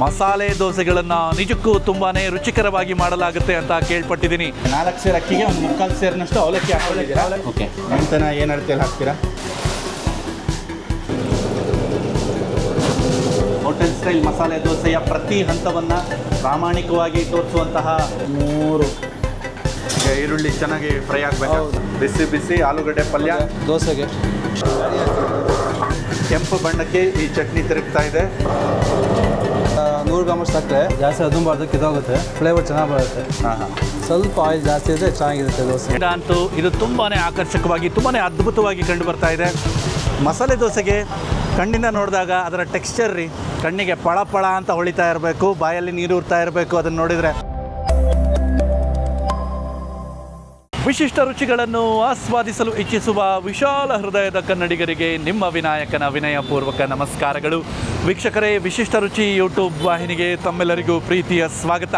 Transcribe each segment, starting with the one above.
ಮಸಾಲೆ ದೋಸೆಗಳನ್ನು ನಿಜಕ್ಕೂ ತುಂಬಾ ರುಚಿಕರವಾಗಿ ಮಾಡಲಾಗುತ್ತೆ ಅಂತ ಕೇಳ್ಪಟ್ಟಿದ್ದೀನಿ. 4 ಸೇರು ಅಕ್ಕಿಗೆ ಒಂದು 3/4 ಸೇರಿನಷ್ಟು ಅವಲಕ್ಕಿ ಹಾಕೊಂಡಿದ್ದೀರಾ? ಓಕೆ. ಮೆಂತನ ಏನು ಅಳತೆಯಲ್ಲಿ ಹಾಕ್ತೀರಾ? ಹೋಟೆಲ್ ಸ್ಟೈಲ್ ಮಸಾಲೆ ದೋಸೆಯ ಪ್ರತಿ ಹಂತವನ್ನು ಪ್ರಾಮಾಣಿಕವಾಗಿ ತೋರಿಸುವಂತಹ 3 ಈರುಳ್ಳಿ ಚೆನ್ನಾಗಿ ಫ್ರೈ ಆಗಬೇಕು. ಬಿಸಿ ಬಿಸಿ ಆಲೂಗಡ್ಡೆ ಪಲ್ಯ ದೋಸೆಗೆ ಕೆಂಪು ಬಣ್ಣಕ್ಕೆ ಈ ಚಟ್ನಿ ತಿರುಗ್ತಾ ಇದೆ. 100 ಗ್ರಾಮಷ್ಟು ಹಾಕ್ರೆ ಜಾಸ್ತಿ ಅದುಂಬಾರ್ದು, ಕಿತ್ತೋಗುತ್ತೆ. ಫ್ಲೇವರ್ ಚೆನ್ನಾಗಿ ಬರುತ್ತೆ. ಸ್ವಲ್ಪ ಆಯಿಲ್ ಜಾಸ್ತಿ ಇದ್ದರೆ ಚೆನ್ನಾಗಿರುತ್ತೆ ದೋಸೆ. ಅಂತೂ ಇದು ತುಂಬಾ ಆಕರ್ಷಕವಾಗಿ ತುಂಬಾ ಅದ್ಭುತವಾಗಿ ಕಂಡು ಬರ್ತಾ ಇದೆ. ಮಸಾಲೆ ದೋಸೆಗೆ ಕಣ್ಣಿಂದ ನೋಡಿದಾಗ ಅದರ ಟೆಕ್ಸ್ಚರ್ ಕಣ್ಣಿಗೆ ಪಳ ಪಳ ಅಂತ ಹೊಳಿತಾ ಇರಬೇಕು, ಬಾಯಲ್ಲಿ ನೀರು ಉರ್ತಾ ಇರಬೇಕು. ಅದನ್ನು ನೋಡಿದರೆ ವಿಶಿಷ್ಟ ರುಚಿಗಳನ್ನು ಆಸ್ವಾದಿಸಲು ಇಚ್ಛಿಸುವ ವಿಶಾಲ ಹೃದಯದ ಕನ್ನಡಿಗರಿಗೆ ನಿಮ್ಮ ವಿನಾಯಕನ ವಿನಯಪೂರ್ವಕ ನಮಸ್ಕಾರಗಳು. ವೀಕ್ಷಕರೇ, ವಿಶಿಷ್ಟ ರುಚಿ ಯೂಟ್ಯೂಬ್ ವಾಹಿನಿಗೆ ತಮ್ಮೆಲ್ಲರಿಗೂ ಪ್ರೀತಿಯ ಸ್ವಾಗತ.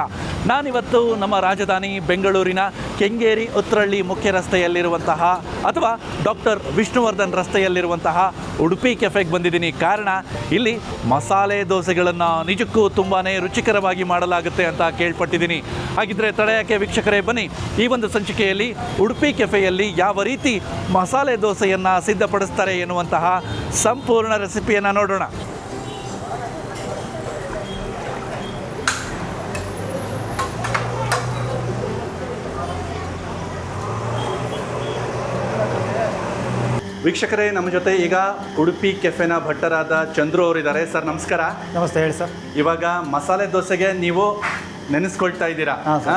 ನಾನಿವತ್ತು ನಮ್ಮ ರಾಜಧಾನಿ ಬೆಂಗಳೂರಿನ ಕೆಂಗೇರಿ ಉತ್ರಳ್ಳಿ ಮುಖ್ಯ ರಸ್ತೆಯಲ್ಲಿರುವಂತಹ ಅಥವಾ ಡಾಕ್ಟರ್ ವಿಷ್ಣುವರ್ಧನ್ ರಸ್ತೆಯಲ್ಲಿರುವಂತಹ ಉಡುಪಿ ಕೆಫೆಗೆ ಬಂದಿದ್ದೀನಿ. ಕಾರಣ ಇಲ್ಲಿ ಮಸಾಲೆ ದೋಸೆಗಳನ್ನು ನಿಜಕ್ಕೂ ತುಂಬಾ ರುಚಿಕರವಾಗಿ ಮಾಡಲಾಗುತ್ತೆ ಅಂತ ಕೇಳ್ಪಟ್ಟಿದ್ದೀನಿ. ಹಾಗಿದ್ರೆ ತಡೆಯಕ್ಕೆ ವೀಕ್ಷಕರೇ, ಬನ್ನಿ ಈ ಒಂದು ಸಂಚಿಕೆಯಲ್ಲಿ ಉಡುಪಿ ಕೆಫೆಯಲ್ಲಿ ಯಾವ ರೀತಿ ಮಸಾಲೆ ದೋಸೆಯನ್ನು ಸಿದ್ಧಪಡಿಸ್ತಾರೆ ಎನ್ನುವಂತಹ ಸಂಪೂರ್ಣ ರೆಸಿಪಿಯನ್ನು ನೋಡೋಣ. ವೀಕ್ಷಕರೇ, ನಮ್ಮ ಜೊತೆ ಈಗ ಉಡುಪಿ ಕೆಫೆನ ಭಟ್ಟರಾದ ಚಂದ್ರು ಅವರಿದ್ದಾರೆ. ಸರ್ ನಮಸ್ಕಾರ. ನಮಸ್ತೆ, ಹೇಳಿ ಸರ್. ಇವಾಗ ಮಸಾಲೆ ದೋಸೆಗೆ ನೀವು ನೆನೆಸ್ಕೊಳ್ತಾ ಇದ್ದೀರಾ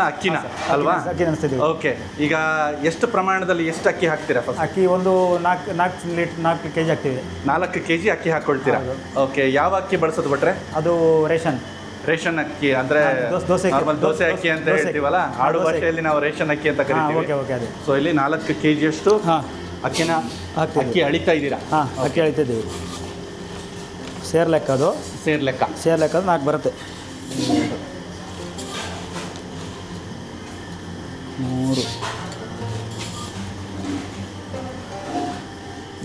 ಅಕ್ಕಿನ ಅಲ್ವಾ? ಅಕ್ಕಿ ನೆನೆಸ್ತಿದ್ದೀವಿ. ಓಕೆ, ಈಗ ಎಷ್ಟು ಪ್ರಮಾಣದಲ್ಲಿ ಎಷ್ಟು ಅಕ್ಕಿ ಹಾಕ್ತೀರಾ? ಫಸ್ಟ್ ಅಕ್ಕಿ ಒಂದು 4 kg ಹಾಕ್ತೀವಿ. 4 kg ಅಕ್ಕಿ ಹಾಕ್ಕೊಳ್ತೀರಾ? ಓಕೆ, ಯಾವ ಅಕ್ಕಿ ಬಳಸೋದು ಭಟ್ರೆ? ಅದು ರೇಷನ್ ಅಕ್ಕಿ ಅಂದ್ರೆ ದೋಸೆ ಅಕ್ಕಿ ಅಂತ ಹೇಳ್ತೀವಲ್ಲ, ಆಡು ಭಾಷೆಯಲ್ಲಿ ನಾವು ರೇಷನ್ ಅಕ್ಕಿ ಅಂತ ಕರಿತೀವಿ. ಸೊ ಇಲ್ಲಿ 4 kg ಅಷ್ಟು ಅಕ್ಕಿನ ಅಕ್ಕಿ ಅಳಿತಾ ಇದ್ದೀರಾ? ಅಕ್ಕಿ ಅಳಿತಿದ್ದೀವಿ. ಸೇರ್ ಲೆಕ್ಕ ಅದು. ಸೇರ್ ಲೆಕ್ಕ 4 ಬರುತ್ತೆ. 3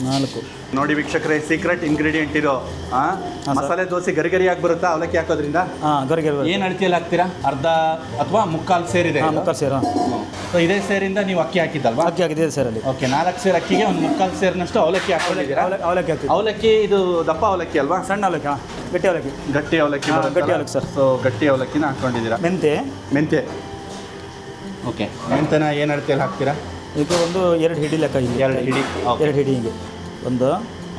4 ನೋಡಿ ವೀಕ್ಷಕರೇ, ಸೀಕ್ರೆಟ್ ಇಂಗ್ರೀಡಿಯೆಂಟ್ ಇದು. ಮಸಾಲೆ ದೋಸೆ ಗರಿಗರಿಯಾಗಿ ಬರುತ್ತಾ ಅವಲಕ್ಕಿ ಹಾಕೋದ್ರಿಂದ? ಗರಿಗರಿ. ಏನು ಅಳತೆಯಲ್ಲಿ ಹಾಕ್ತೀರಾ? ಅರ್ಧ ಅಥವಾ 3/4 ಸೇರಿದೆ? 3/4 ಸೇರು. ಸೊ ಇದೇ ಸೇರಿಂದ ನೀವು ಅಕ್ಕಿ ಹಾಕಿದ್ದಲ್ವಾ? ಅಕ್ಕಿ ಹಾಕಿದ್ದೀವಿ ಸೇರಲ್ಲಿ. ಓಕೆ, 4 ಸೇರು ಅಕ್ಕಿಗೆ ಒಂದು 3/4 ಸೇರಿನಷ್ಟು ಅವಲಕ್ಕಿ ಹಾಕೊಂಡಿದ್ದೀರಾ? ಅವಲಕ್ಕಿ ಹಾಕ್ತೀವಿ. ಅವಲಕ್ಕಿ ಇದು ದಪ್ಪ ಅವಲಕ್ಕಿ ಅಲ್ವಾ? ಸಣ್ಣ ಅವಲಕ್ಕಿ. ಗಟ್ಟಿ ಅವಲಕ್ಕಿ. ಗಟ್ಟಿ ಅವಲಕ್ಕಿ. ಗಟ್ಟಿ ಅವಲಕ್ಕಿ ಸರ್. ಸೊ ಗಟ್ಟಿ ಅವಲಕ್ಕಿನ ಹಾಕೊಂಡಿದ್ದೀರಾ. ಮೆಂತೆ. ಓಕೆ, ಮೆಂತೆನ ಏನು ಅಳತೆಯಲ್ಲಿ ಹಾಕ್ತೀರಾ? ಇದು ಒಂದು 2 ಹಿಡಿ ಲೆಕ್ಕ. 2 ಹಿಡಿ. 2 ಹಿಡಿ ಹಿಂಗೆ. 1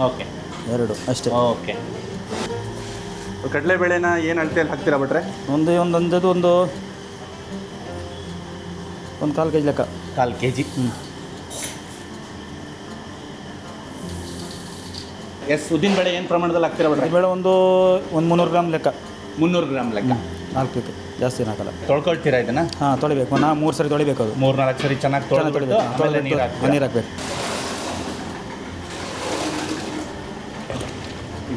ಓಕೆ 2 ಅಷ್ಟೇ. ಓಕೆ, ಕಡಲೆಬೇಳೆನ ಏನು ಅಳತೆಯಲ್ಲಿ ಹಾಕ್ತೀರಾ ಭಟ್ರೆ? ಒಂದು 1/4 kg ಲೆಕ್ಕ. 1/4 kg. ಉದ್ದಿನಬೇಳೆ ಏನು ಪ್ರಮಾಣದಲ್ಲಿ ಹಾಕ್ತೀರಾ ಭಟ್ರೆ? ಬೇಳೆ ಒಂದು 300 ಗ್ರಾಮ್ ಲೆಕ್ಕ. 300 ಗ್ರಾಮ್ ಲೆಕ್ಕ. 4 ಬೇಕು, ಜಾಸ್ತಿ ಹಾಕಲ್ಲ. ತೊಳ್ಕೊಳ್ತೀರಾ ಇದನ್ನ? ತೊಳಿಬೇಕು. 3 ಸರಿ ತೊಳಿಬೇಕು. ಅದು 3-4 ಸರಿ ಚೆನ್ನಾಗಿ ತೊಳಿಬೇಕು. ಆಮೇಲೆ ನೀರು ಹಾಕಬೇಕು.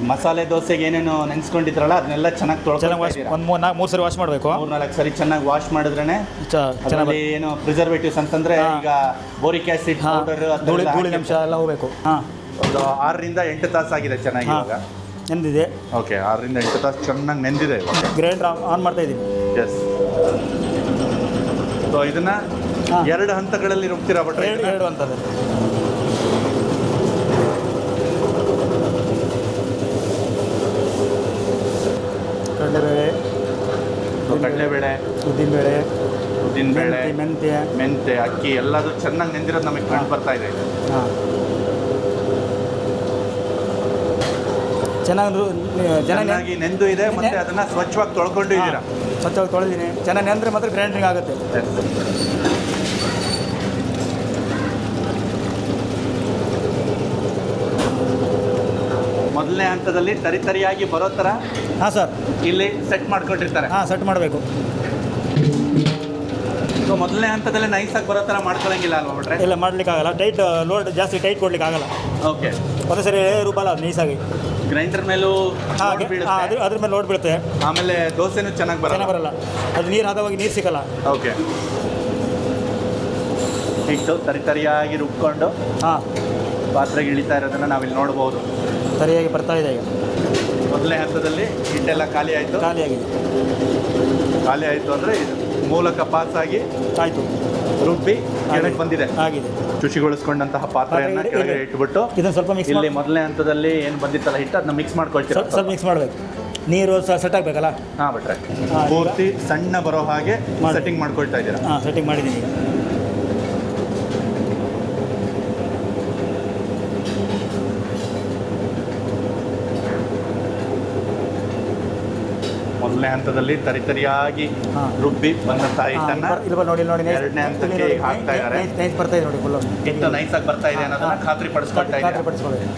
ಮಸಾಲೆ ದೋಸೆಗೆ ಏನೇನು ನೆನೆಸ್ಕೊಂಡಿದ್ರಲ್ಲ ಅದನ್ನೆಲ್ಲ ಚೆನ್ನಾಗಿ ತೊಳ್ಕೊಂಡು ಒಂದು 3 ಸರಿ ವಾಶ್ ಮಾಡಬೇಕು. 3-4 ಸರಿ ಚೆನ್ನಾಗಿ ವಾಶ್ ಮಾಡಿದ್ರೇ ಚೆನ್ನಾಗಿ. ಏನು ಪ್ರಿಸರ್ವೇಟಿವ್ಸ್ ಅಂತಂದರೆ ಈಗ ಬೋರಿಕ್ ಆ್ಯಸಿಡ್ ಪೌಡರ್, ಧೂಳಿನ ಅಂಶ ಎಲ್ಲ ಹೋಗಬೇಕು. ಒಂದು 6ರಿಂದ 8 ತಾಸು ಆಗಿದೆ ಚೆನ್ನಾಗಿ ಇವಾಗ ನೆಂದಿದೆ. ಓಕೆ, 6ರಿಂದ 8 ತಾಸು ಚೆನ್ನಾಗಿ ನೆಂದಿದೆ ಇವಾಗ. ಗ್ರೈಂಡರ್ ಆನ್ ಮಾಡ್ತಾ ಇದ್ದೀನಿ. ಎಸ್. ಸೊ ಇದನ್ನು 2 ಹಂತಗಳಲ್ಲಿ ರುಬ್ತೀರಾ ಭಟ್ರೆ? 2 ಹಂತದ. ಕಡಲೆಬೇಳೆ, ಉದ್ದಿನಬೇಳೆ, ಮೆಂತೆ, ಅಕ್ಕಿ ಎಲ್ಲದು ಚೆನ್ನಾಗಿ ನೆಂದಿರೋದು ನಮಗೆ ಕಂಡು ಬರ್ತಾ ಇದೆ. ಚೆನ್ನಾಗಿ ನೆಂದು ಇದೆ. ಮತ್ತೆ ಅದನ್ನ ಸ್ವಚ್ಛವಾಗಿ ತೊಳ್ಕೊಂಡು ಇದ್ದೀರಾ? ಸ್ವಚ್ಛವಾಗಿ ತೊಳೆದಿದ್ದೀನಿ. ಚೆನ್ನಾಗಿ ನೆಂದರೆ ಮಾತ್ರ ಗ್ರೈಂಡ್ರಿಂಗ್ ಆಗುತ್ತೆ. ಮೊದಲನೇ ಹಂತದಲ್ಲಿ ತರಿಯಾಗಿ ಬರೋ ಥರ ಸರ್ ಇಲ್ಲಿ ಸೆಟ್ ಮಾಡ್ಕೊಂಡಿರ್ತಾರೆ. ಸೆಟ್ ಮಾಡಬೇಕು. ಸೊ ಮೊದಲನೇ ಹಂತದಲ್ಲಿ ನೈಸಾಗಿ ಬರೋ ಥರ ಮಾಡ್ಕೊಳ್ಳಂಗಿಲ್ಲ ಅಲ್ವಾ ಭಟ್ರೆ? ಇಲ್ಲ, ಮಾಡಲಿಕ್ಕಾಗಲ್ಲ. ಟೈಟ್ ಲೋಡ್ ಜಾಸ್ತಿ ಟೈಟ್ ಕೊಡ್ಲಿಕ್ಕೆ ಆಗಲ್ಲ. ಓಕೆ, ಒಂದೇ ಸರಿ ರುಬ್ಬಲ್ಲ ಅದು ನೈಸಾಗಿ. ಗ್ರೈಂಡರ್ ಮೇಲೂ ಅದ್ರ ಮೇಲೆ ಲೋಡ್ ಬೀಳುತ್ತೆ. ಆಮೇಲೆ ದೋಸೆನೂ ಚೆನ್ನಾಗಿ ಬರಲ್ಲ. ಅದು ನೀರು ಹದವಾಗಿ ನೀರು ಸಿಕ್ಕಲ್ಲ. ಓಕೆ, ಹಿಟ್ಟು ತರಿಯಾಗಿ ರುಬ್ಕೊಂಡು ಪಾತ್ರೆಗೆ ಇಳಿತಾ ಇರೋದನ್ನು ನಾವಿಲ್ಲಿ ನೋಡ್ಬೋದು. ಸರಿಯಾಗಿ ಬರ್ತಾ ಇದೆ ಈಗ. ಮೊದಲನೇ ಹಂತದಲ್ಲಿ ಹಿಟ್ಟೆಲ್ಲ ಖಾಲಿ ಆಯಿತು. ಖಾಲಿಯಾಗಿದೆ. ಖಾಲಿ ಆಯಿತು ಅಂದರೆ ಮೂಲಕ ಪಾಸ್ ಆಗಿ ಆಯಿತು, ರುಬ್ಬಿ ಕೆಳಗೆ ಬಂದಿದೆ. ಆಗಿದೆ. ಶುಚಿಗೊಳಿಸ್ಕೊಂಡಂತಹ ಪಾತ್ರೆಯನ್ನು ಕೆಳಗೆ ಇಟ್ಬಿಟ್ಟು ಇದನ್ನು ಸ್ವಲ್ಪ ಮಿಕ್ಸ್ ಇಲ್ಲಿ ಮೊದಲನೇ ಹಂತದಲ್ಲಿ ಏನು ಬಂದಿತ್ತಲ್ಲ ಹಿಟ್ಟು ಅದನ್ನ ಮಿಕ್ಸ್ ಮಾಡ್ಕೊಳ್ತೀರಾ? ಸ್ವಲ್ಪ ಮಿಕ್ಸ್ ಮಾಡಬೇಕು. ನೀರು ಸೆಟ್ ಆಗಬೇಕಲ್ಲ. ಹಾಂ ಬಿಟ್ರೆ ಹಾಂ, ಪೂರ್ತಿ ಸಣ್ಣ ಬರೋ ಹಾಗೆ ಸೆಟ್ಟಿಂಗ್ ಮಾಡ್ಕೊಳ್ತಾ ಇದ್ದೀರಾ? ಹಾಂ, ಸೆಟ್ಟಿಂಗ್ ಮಾಡಿದ್ದೀನಿ ಈಗ. ಮೊದಲನೇ ಹಂತದಲ್ಲಿ ತರಿತರಿಯಾಗಿ ರುಬ್ಬಿ ಬಂದಂತಹ ಹಿಟ್ಟನ್ನ ಇಲ್ಲಿ ನೋಡಿ ಎರಡನೇ ಹಂತಕ್ಕೆ ಹಾಕ್ತಾ ಇದ್ದಾರೆ. ನೈಸ್ ಬರ್ತಾ ಇದೆ ನೋಡಿ, ಫುಲ್ ಹಿಟ್ಟು ನೈಸ್ ಆಗಿ ಬರ್ತಾ ಇದೆ ಅನ್ನೋದನ್ನ ಖಾತ್ರಿ ಪಡಿಸ್ಕೊಳ್ತಾ ಇದ್ದಾರೆ. ಖಾತ್ರಿ ಪಡಿಸ್ಕೊಳ್ಳಿ.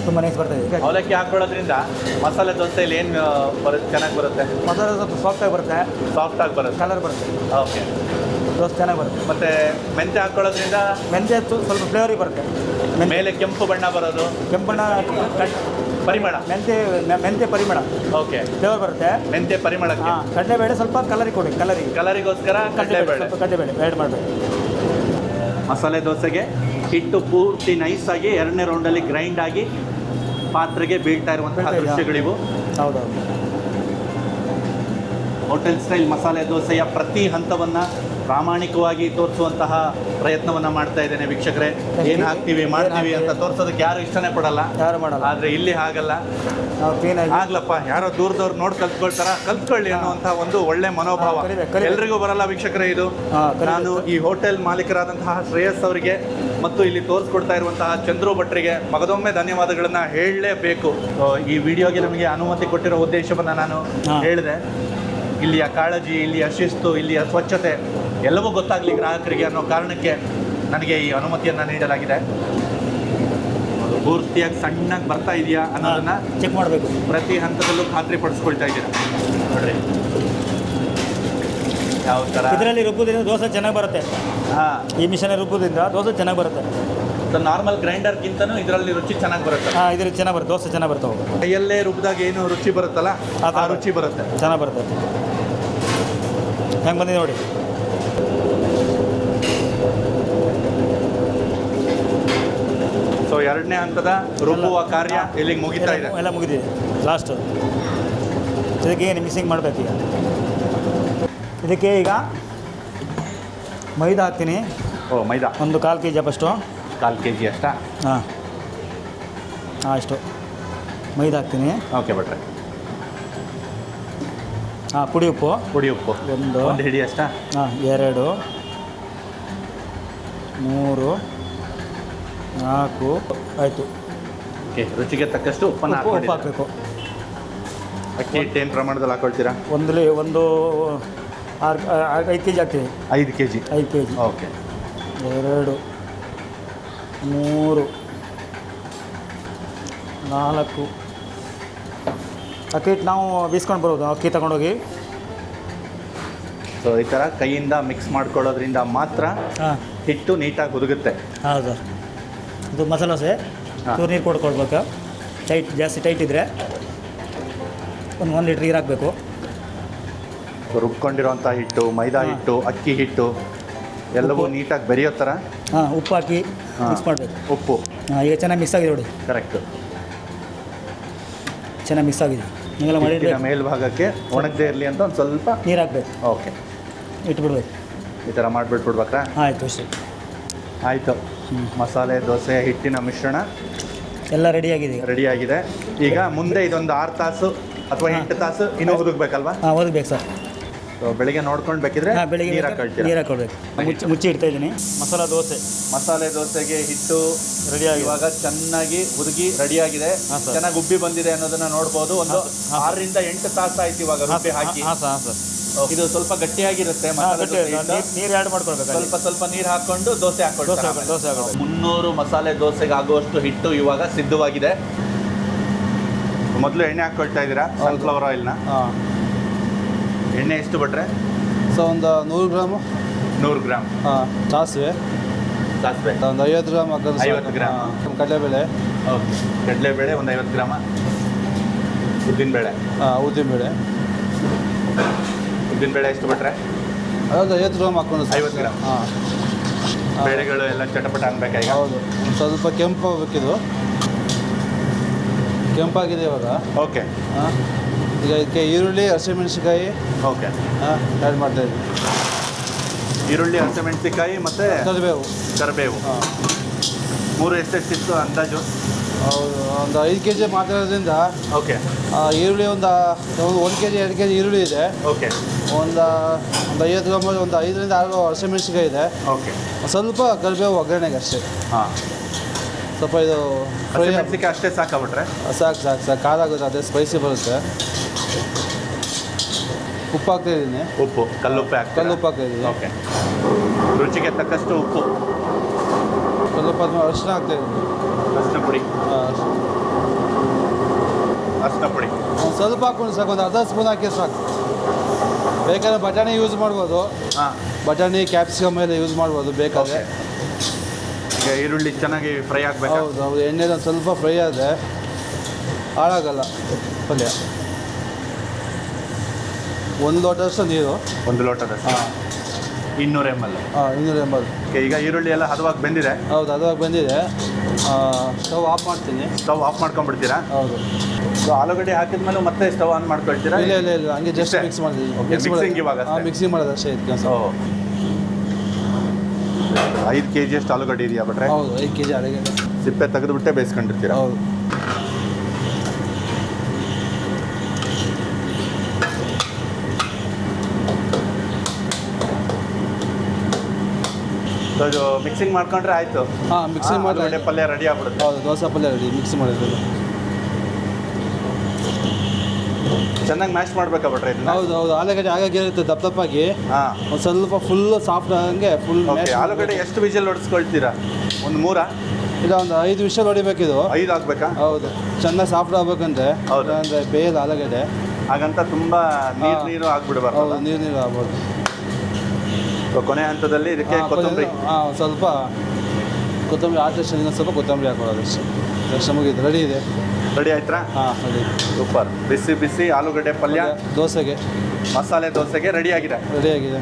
ತುಂಬ ನೈಸ್ ಬರ್ತಾ ಇದೆ. ಅವಲಕ್ಕಿ ಹಾಕೊಳ್ಳೋದ್ರಿಂದ ಮಸಾಲೆ ದೋಸೆಯಲ್ಲಿ ಏನು ಬರುತ್ತೆ? ಚೆನ್ನಾಗಿ ಬರುತ್ತೆ. ಮಸಾಲೆ ಸ್ವಲ್ಪ ಸಾಫ್ಟಾಗಿ ಬರುತ್ತೆ, ಸಾಫ್ಟ್ ಆಗಿ ಬರುತ್ತೆ, ಕಲರ್ ಬರುತ್ತೆ. ಓಕೆ. ದೋಸೆ ಚೆನ್ನಾಗಿ ಬರುತ್ತೆ. ಮತ್ತೆ ಮೆಂತ್ಯ ಹಾಕೊಳ್ಳೋದ್ರಿಂದ ಮೆಂತ್ಯ ಸ್ವಲ್ಪ ಫ್ಲೇವರಿಗೆ ಬರುತ್ತೆ. ಮೇಲೆ ಕೆಂಪು ಬಣ್ಣ ಬರೋದು, ಕೆಂಪಣ್ಣ ಪರಿಮಳ, ಮೆಂತ್ಯ ಪರಿಮಳ, ಓಕೆ, ಫ್ಲೇವರ್ ಬರುತ್ತೆ. ಮೆಂತ್ಯ ಪರಿಮಳಕ್ಕೆ ಹಾಂ, ಕಡಲೆಬೇಳೆ ಸ್ವಲ್ಪ ಕಲರಿಗೆ ಕೊಡಿ, ಕಲರಿಗೋಸ್ಕರ ಕಡಲೆಬೇಳೆ, ಸ್ವಲ್ಪ ಕಡಲೆಬೇಳೆ ಆ್ಯಡ್ ಮಾಡಬೇಕು. ಮಸಾಲೆ ದೋಸೆಗೆ ಹಿಟ್ಟು ಪೂರ್ತಿ ನೈಸ್ ಆಗಿ ಎರಡನೇ ರೌಂಡಲ್ಲಿ ಗ್ರೈಂಡ್ ಆಗಿ ಪಾತ್ರೆಗೆ ಬೀಳ್ತಾ ಇರುವಂತಹ ದೃಶ್ಯಗಳಿವು. ಹೌದೌದು. ಹೋಟೆಲ್ ಸ್ಟೈಲ್ ಮಸಾಲೆ ದೋಸೆಯ ಪ್ರತಿ ಹಂತವನ್ನು ಪ್ರಾಮಾಣಿಕವಾಗಿ ತೋರಿಸುವಂತಹ ಪ್ರಯತ್ನವನ್ನು ಮಾಡ್ತಾ ಇದ್ದೇನೆ ವೀಕ್ಷಕರೇ. ಏನು ಹಾಕ್ತೀವಿ ಮಾಡ್ತೀವಿ ಅಂತ ತೋರಿಸೋದಕ್ಕೆ ಯಾರು ಇಷ್ಟನೇ ಪಡಲ್ಲ, ಯಾರು ಮಾಡಲ್ಲ. ಆದರೆ ಇಲ್ಲಿ ಹಾಗಲ್ಲ. ನಾವು ಕ್ಲೀನಾಗಿ ಆಗ್ಲಪ್ಪ, ಯಾರೋ ದೂರದವ್ರು ನೋಡಿ ಕಲ್ತ್ಕೊಳ್ಳಿ ಅನ್ನುವಂಥ ಒಂದು ಒಳ್ಳೆ ಮನೋಭಾವ ಎಲ್ರಿಗೂ ಬರಲ್ಲ ವೀಕ್ಷಕರೇ. ಇದು ನಾನು ಈ ಹೋಟೆಲ್ ಮಾಲೀಕರಾದಂತಹ ಶ್ರೇಯಸ್ ಅವರಿಗೆ ಮತ್ತು ಇಲ್ಲಿ ತೋರಿಸ್ಕೊಡ್ತಾ ಇರುವಂತಹ ಚಂದ್ರು ಭಟ್ರಿಗೆ ಮಗದೊಮ್ಮೆ ಧನ್ಯವಾದಗಳನ್ನು ಹೇಳಲೇಬೇಕು. ಈ ವಿಡಿಯೋಗೆ ನಮಗೆ ಅನುಮತಿ ಕೊಟ್ಟಿರೋ ಉದ್ದೇಶವನ್ನು ನಾನು ಹೇಳಿದೆ. ಇಲ್ಲಿಯ ಕಾಳಜಿ, ಇಲ್ಲಿಯ ಶಿಸ್ತು, ಇಲ್ಲಿಯ ಸ್ವಚ್ಛತೆ ಎಲ್ಲವೂ ಗೊತ್ತಾಗಲಿ ಗ್ರಾಹಕರಿಗೆ ಅನ್ನೋ ಕಾರಣಕ್ಕೆ ನನಗೆ ಈ ಅನುಮತಿಯನ್ನು ನೀಡಲಾಗಿದೆ. ಪೂರ್ತಿಯಾಗಿ ಸಣ್ಣಗೆ ಬರ್ತಾ ಇದೆಯಾ ಅನ್ನೋದನ್ನ ಚೆಕ್ ಮಾಡಬೇಕು. ಪ್ರತಿ ಹಂತದಲ್ಲೂ ಖಾತ್ರಿ ಪಡಿಸ್ಕೊಳ್ತಾ ಇದ್ದೀರಾ ನೋಡ್ರಿ ಯಾವ ಥರ. ಇದರಲ್ಲಿ ರುಬ್ಬೋದ್ರಿಂದ ದೋಸೆ ಚೆನ್ನಾಗಿ ಬರುತ್ತೆ. ಹಾಂ, ಈ ಮಿಷನ್ ರುಬ್ಬೋದ್ರಿಂದ ದೋಸೆ ಚೆನ್ನಾಗಿ ಬರುತ್ತೆ. ನಾರ್ಮಲ್ ಗ್ರೈಂಡರ್ಗಿಂತನೂ ಇದರಲ್ಲಿ ರುಚಿ ಚೆನ್ನಾಗಿ ಬರುತ್ತೆ. ಹಾಂ, ಇದರಲ್ಲಿ ಚೆನ್ನಾಗಿ ಬರುತ್ತೆ, ದೋಸೆ ಚೆನ್ನಾಗಿ ಬರ್ತವೆ. ಕೈಯಲ್ಲೇ ರುಬ್ಬಿದಾಗ ಏನು ರುಚಿ ಬರುತ್ತಲ್ಲ ಆ ರುಚಿ ಬರುತ್ತೆ, ಚೆನ್ನಾಗಿ ಬರುತ್ತೆ. ಹೆಂಗೆ ಬಂದಿದೆ ನೋಡಿ. ಸೊ ಎರಡನೇ ಹಂತದ ರುಬ್ಬುವ ಕಾರ್ಯ ಇಲ್ಲಿಗೆ ಮುಗಿತಾ ಇದೆ. ಎಲ್ಲ ಮುಗಿದಿದೆ. ಲಾಸ್ಟ್ ಇದಕ್ಕೆ ಏನು ಮಿಕ್ಸಿಂಗ್ ಮಾಡಬೇಕು ಈಗ. ಇದಕ್ಕೆ ಈಗ ಮೈದಾ ಹಾಕ್ತೀನಿ. ಓ, ಮೈದಾ ಒಂದು 1/4 kg ಅಷ್ಟು. 1/4 kg ಅಷ್ಟಾ? ಹಾಂ, ಅಷ್ಟು ಮೈದಾ ಹಾಕ್ತೀನಿ. ಓಕೆ ಭಟ್ರೆ. ಹಾಂ, ಪುಡಿ ಉಪ್ಪು ಒಂದು ಹಿಡಿ ಅಷ್ಟಾ? ಹಾಂ, 2 3 4 ಆಯಿತು. ಓಕೆ, ರುಚಿಗೆ ತಕ್ಕಷ್ಟು ಉಪ್ಪನ್ನು ಉಪ್ಪು ಹಾಕಬೇಕು. ಅಕ್ಕಿ ಹಿಟ್ಟು ಏನು ಪ್ರಮಾಣದಲ್ಲಿ ಹಾಕೊಳ್ತೀರಾ? ಒಂದು 5 kg ಹಾಕ್ತೀವಿ. 5 kg. 5 kg. ಓಕೆ. 2 3 4 ಅಕ್ಕಿ ಹಿಟ್ಟು ನಾವು ಬೀಸ್ಕೊಂಡು ಬರೋದು, ಅಕ್ಕಿ ತಗೊಂಡೋಗಿ. ಸೊ ಈ ಥರ ಕೈಯಿಂದ ಮಿಕ್ಸ್ ಮಾಡ್ಕೊಳ್ಳೋದ್ರಿಂದ ಮಾತ್ರ ಹಾಂ, ಹಿಟ್ಟು ನೀಟಾಗಿ ಹುದುಗುತ್ತೆ. ಹೌದು. ಇದು ಮಸಾಲೆ ದೋಸೆ. ಚೂರು ನೀರು ಕೊಡ್ಬೇಕು. ಜಾಸ್ತಿ ಟೈಟ್ ಇದ್ದರೆ ಒಂದು 1 ಲೀಟ್ರ್ ನೀರು ಹಾಕಬೇಕು. ರುಬ್ಕೊಂಡಿರೋಂಥ ಹಿಟ್ಟು, ಮೈದಾ ಹಿಟ್ಟು, ಅಕ್ಕಿ ಹಿಟ್ಟು ಎಲ್ಲವೂ ನೀಟಾಗಿ ಬೆರೆಯೋ ಥರ. ಹಾಂ, ಉಪ್ಪು ಹಾಕಿ ಮಿಕ್ಸ್ ಮಾಡಬೇಕು. ಉಪ್ಪು. ಹಾಂ, ಈಗ ಚೆನ್ನಾಗಿ ಮಿಕ್ಸ್ ಆಗಿದೆ ನೋಡಿ. ಕರೆಕ್ಟು, ಚೆನ್ನಾಗಿ ಮಿಕ್ಸ್ ಆಗಿದೆ. ನೀವೆಲ್ಲ ಮಾಡಿ ಮೇಲ್ಭಾಗಕ್ಕೆ ಒಣಗದೇ ಇರಲಿ ಅಂತ ಒಂದು ಸ್ವಲ್ಪ ನೀರು ಹಾಕಬೇಕು. ಓಕೆ, ಇಟ್ಬಿಡ್ಬೇಕು. ಈ ಥರ ಮಾಡಿಬಿಟ್ಬಿಡ್ಬೇಕಾ? ಆಯಿತು, ಅಷ್ಟೇ. ಆಯಿತು. ಮಸಾಲೆ ದೋಸೆ ಹಿಟ್ಟಿನ ಮಿಶ್ರಣ ಎಲ್ಲ ರೆಡಿಯಾಗಿದೆ. ರೆಡಿಯಾಗಿದೆ. ಈಗ ಮುಂದೆ ಇದೊಂದು 6 ತಾಸು ಅಥವಾ 8 ತಾಸು ಇನ್ನೂ ಹುದುಗಬೇಕಲ್ವಾ? ಹಾಂ, ಓದಬೇಕು ಸರ್. ಸೊ ಬೆಳಿಗ್ಗೆ ನೋಡ್ಕೊಂಡು ಬೇಕಿದ್ರೆ ಬೆಳಿಗ್ಗೆ ನೀರು ಹಾಕೊಳ್ತೀರಾ? ನೀರು ಹಾಕೊಳ್ಬೇಕು. ಮುಚ್ಚಿ ಇಡ್ತಾ ಇದ್ದೀನಿ. ಮಸಾಲೆ ದೋಸೆಗೆ ಹಿಟ್ಟು ರೆಡಿಯಾಗಿ ಇವಾಗ ಚೆನ್ನಾಗಿ ಹುದುಗಿ ರೆಡಿಯಾಗಿದೆ. ಚೆನ್ನಾಗಿ ಉಬ್ಬಿ ಬಂದಿದೆ ಅನ್ನೋದನ್ನ ನೋಡ್ಬೋದು. ಒಂದು 6 ರಿಂದ 8 ತಾಸು ಆಯ್ತು ಇವಾಗ ರುಬ್ಬಿ ಹಾಕಿ. ಹಾಂ ಸರ್. ಇದು ಸ್ವಲ್ಪ ಗಟ್ಟಿಯಾಗಿರುತ್ತೆ. ನೀರು ಆ್ಯಡ್ ಮಾಡ್ಕೊಳ್ಬೇಕು. ಸ್ವಲ್ಪ ನೀರು ಹಾಕೊಂಡು ದೋಸೆ ಹಾಕೊಂಡು ದೋಸೆ ಹಾಕೋದು. 300 ಮಸಾಲೆ ದೋಸೆಗೆ ಆಗುವಷ್ಟು ಹಿಟ್ಟು ಇವಾಗ ಸಿದ್ಧವಾಗಿದೆ. ಮೊದಲು ಎಣ್ಣೆ ಹಾಕ್ಕೊಳ್ತಾ ಇದ್ದೀರಾ? ಸನ್ಫ್ಲವರ್ ಆಯಿಲ್ನ. ಹಾಂ, ಎಣ್ಣೆ ಎಷ್ಟು ಭಟ್ರೆ? ಸೊ ಒಂದು 100 ಗ್ರಾಮು. 100 ಗ್ರಾಮ್. ಹಾಂ, ಸಾಸಿವೆ ಒಂದು 50 ಗ್ರಾಮ್ ಹಾಕೋದು. 50 ಗ್ರಾಮ್. ಕಡಲೆಬೇಳೆ. ಓಕೆ, ಕಡಲೆಬೇಳೆ ಒಂದು 50 ಗ್ರಾಮ. ಉದ್ದಿನಬೇಳೆ. ಹಾಂ, ಉದ್ದಿನಬೇಳೆ ಎಷ್ಟು ಭಟ್ರೆ? ಅದೊಂದು 50 ಗ್ರಾಮ್ ಹಾಕೊಂಡು. 50 ಗ್ರಾಮ್. ಹಾಂ, ಬೇಳೆಗಳು ಎಲ್ಲ ಚಟಪಟ ಅನ್ಬೇಕಾ ಈಗ? ಹೌದು. ಸ್ವಲ್ಪ ಕೆಂಪು ಬೇಕಿದು. ಕೆಂಪಾಗಿದೆ ಇವಾಗ. ಓಕೆ ಹಾಂ, ಈಗ ಇದಕ್ಕೆ ಈರುಳ್ಳಿ, ಹಸಿಮೆಣಸಿನ್ಕಾಯಿ ಓಕೆ. ಆ್ಯಡ್ ಮಾಡ್ತಾಯಿದ್ವಿ. ಈರುಳ್ಳಿ, ಹಸಿಮೆಣಸಿನ್ಕಾಯಿ ಮತ್ತು ಕರಿಬೇವು. ಕರಿಬೇವು. ಹಾಂ, 3 ಎಷ್ಟೆಷ್ಟಿತ್ತು ಅಂದಾಜು? ಹೌದು. ಒಂದು 5 kg ಮಾತಾಡೋದ್ರಿಂದ ಓಕೆ ಈರುಳ್ಳಿ ಒಂದು 1 kg 2 kg ಈರುಳ್ಳಿ ಇದೆ. ಓಕೆ ಒಂದು 50 ಗ್ರಾಮ್, ಒಂದು 5ರಿಂದ 6 ಹಸಿಮೆಣಸಿನ್ಕಾಯಿ ಇದೆ. ಓಕೆ. ಸ್ವಲ್ಪ ಕರಿಬೇವು ಒಗ್ಗರಣೆಗೆ ಅಷ್ಟೇ. ಹಾಂ, ಸ್ವಲ್ಪ ಇದು ಫ್ರೈ ಹಸಿಮೆಣಸಿನ್ಕಾಯಿ ಅಷ್ಟೇ ಸಾಕಾಗ್ಬಿಟ್ರೆ? ಸಾಕು ಸಾಕು ಸಾಕು. ಖಾರ ಆಗುತ್ತೆ, ಅದೇ ಸ್ಪೈಸಿ ಬರುತ್ತೆ. ಉಪ್ಪು ಹಾಕ್ತಾಯಿದ್ದೀನಿ. ಉಪ್ಪು, ಕಲ್ಲುಪ್ಪೆ ಹಾಕ್ತೀರಾ? ಕಲ್ಲುಪ್ಪು ಹಾಕ್ತಾಯಿದ್ದೀನಿ. ಓಕೆ. ರುಚಿಗೆ ತಕ್ಕಷ್ಟು ಉಪ್ಪು, ಸ್ವಲ್ಪ ಅರಿಶಿನ ಹಾಕ್ತಾಯಿದ್ದೀನಿ. ಅರಿಶಿನ ಪುಡಿ. ಅರಿಶಿನ ಪುಡಿ ಒಂದು ಸ್ವಲ್ಪ ಹಾಕೊಂಡು ಸಾಕು, ಒಂದು ಅರ್ಧ ಸ್ಪೂನ್ ಹಾಕಿ ಸಾಕು. ಬೇಕಾದ್ರೆ ಬಟಾಣಿ ಯೂಸ್ ಮಾಡ್ಬೋದು. ಹಾಂ, ಬಟಾಣಿ, ಕ್ಯಾಪ್ಸಿಕಮ್ ಎಲ್ಲ ಯೂಸ್ ಮಾಡ್ಬೋದು ಬೇಕಾದರೆ. ಈಗ ಈರುಳ್ಳಿ ಚೆನ್ನಾಗಿ ಫ್ರೈ ಆಗಬೇಕು. ಹೌದು ಹೌದು. ಎಣ್ಣೆಲಿ ಒಂದು ಸ್ವಲ್ಪ ಫ್ರೈ ಆದರೆ ಹಾಳಾಗಲ್ಲ ಪಲ್ಯ. 1 ಲೋಟದಷ್ಟು ನೀರು. 1 ಲೋಟದಷ್ಟು. ಹಾಂ, 200 ml. 280. ಓಕೆ. ಈಗ ಈರುಳ್ಳಿ ಎಲ್ಲ ಹದವಾಗಿ ಬೆಂದಿದೆ. ಹೌದು, ಅದಾಗ ಬಂದಿದೆ. ಸ್ಟವ್ ಆಫ್ ಮಾಡ್ತೀನಿ. ಸ್ಟವ್ ಆಫ್ ಮಾಡ್ಕೊಂಡ್ಬಿಡ್ತೀರಾ? ಹೌದು. ಸೊ ಆಲೂಗಡ್ಡೆ ಹಾಕಿದ್ಮೇಲೆ ಮತ್ತೆ ಸ್ಟವ್ ಆನ್ ಮಾಡ್ಕೊಳ್ತೀರಾ? ಇಲ್ಲ ಇಲ್ಲ ಇಲ್ಲ, ಹಂಗೆ ಜಸ್ಟ್ ಇಷ್ಟೇ? ಮಿಕ್ಸ್ ಮಾಡ್ತೀವಿ. Okay, mixing ಇವಾಗ ಅಷ್ಟೇ? ಮಿಕ್ಸಿಂಗ್ ಮಾಡೋದು ಅಷ್ಟೇ ಇದಕ್ಕೆ. 5 kg ಅಷ್ಟು ಆಲೂಗಡ್ಡೆ ಇದೆಯಾ ಭಟ್ರೆ? ಹೌದು, 5 kg ಆಲೂಗಡ್ಡೆ. ಸಿಪ್ಪೆ ತೆಗೆದುಬಿಟ್ಟೆ ಬೇಯಿಸ್ಕೊಂಡಿರ್ತೀರಾ? ಹೌದು. ಸೊ ಇದು ಮಿಕ್ಸಿಂಗ್ ಮಾಡ್ಕೊಂಡ್ರೆ ಆಯಿತು. ಹಾಂ, ಮಿಕ್ಸಿಂಗ್ ಮಾಡಿ ಆಲೂಗಡ್ಡೆ ಪಲ್ಯ ರೆಡಿ ಆಗ್ಬಿಡುತ್ತೆ. ಹೌದು, ದೋಸೆ ಪಲ್ಯ ರೆಡಿ. ಮಿಕ್ಸ್ ಮಾಡಿರೋದು. ಚೆನ್ನಾಗಿ ಮ್ಯಾಶ್ ಮಾಡ್ಬೇಕಾ ಭಟ್ರೆ ಇದನ್ನ? ಹೌದು ಹೌದು. ಆಲೂಗಡ್ಡೆ ಹಾಗಾಗಿ ಇರುತ್ತೆ ದಪ್ಪ ದಪ್ಪಾಗಿ. ಹಾಂ. ಒಂದು ಸ್ವಲ್ಪ ಫುಲ್ ಸಾಫ್ಟ್ ಆಗಂಗೆ ಫುಲ್. ಓಕೆ. ಆಲೂಗಡ್ಡೆ ಎಷ್ಟು ವಿಷಲ್ ಹೊಡಿಸ್ಕೊಳ್ತೀರಾ? ಒಂದು 3? ಇಲ್ಲ, ಒಂದು 5 ವಿಷಲ್ ಹೊಡಿಬೇಕಿದು. 5 ಆಗಬೇಕಾ? ಹೌದು, ಚೆನ್ನಾಗಿ ಸಾಫ್ಟ್ ಆಗ್ಬೇಕಂತೆ. ಹೌದು. ಅಂದರೆ ಬೇಯಲ್ಲ ಆಲೂಗಡ್ಡೆ. ಹಾಗಂತ ತುಂಬ ನೀರು ಆಗ್ಬಿಡಬಾರ್ದು. ಹೌದು, ನೀರು ಆಗ್ಬೋದು. ಸೊ ಕೊನೆ ಹಂತದಲ್ಲಿ ಇದಕ್ಕೆ ಕೊತ್ತಂಬರಿ. ಹಾಂ, ಸ್ವಲ್ಪ ಕೊತ್ತಂಬರಿ ಆದಷ್ಟು ಸ್ವಲ್ಪ ಕೊತ್ತಂಬರಿ ಹಾಕೊಳ್ಳೋದು ಅಷ್ಟೇ. ಅಷ್ಟು ಮುಗಿದು ರೆಡಿ ಇದೆ. ರೆಡಿ ಆಯ್ತಾ? ಹಾಂ, ರೆಡಿ. ಸೂಪರ್. ಬಿಸಿ ಬಿಸಿ ಆಲೂಗಡ್ಡೆ ಪಲ್ಯ ದೋಸೆಗೆ, ಮಸಾಲೆ ದೋಸೆಗೆ ರೆಡಿ ಆಗಿದೆ. ರೆಡಿಯಾಗಿದೆ.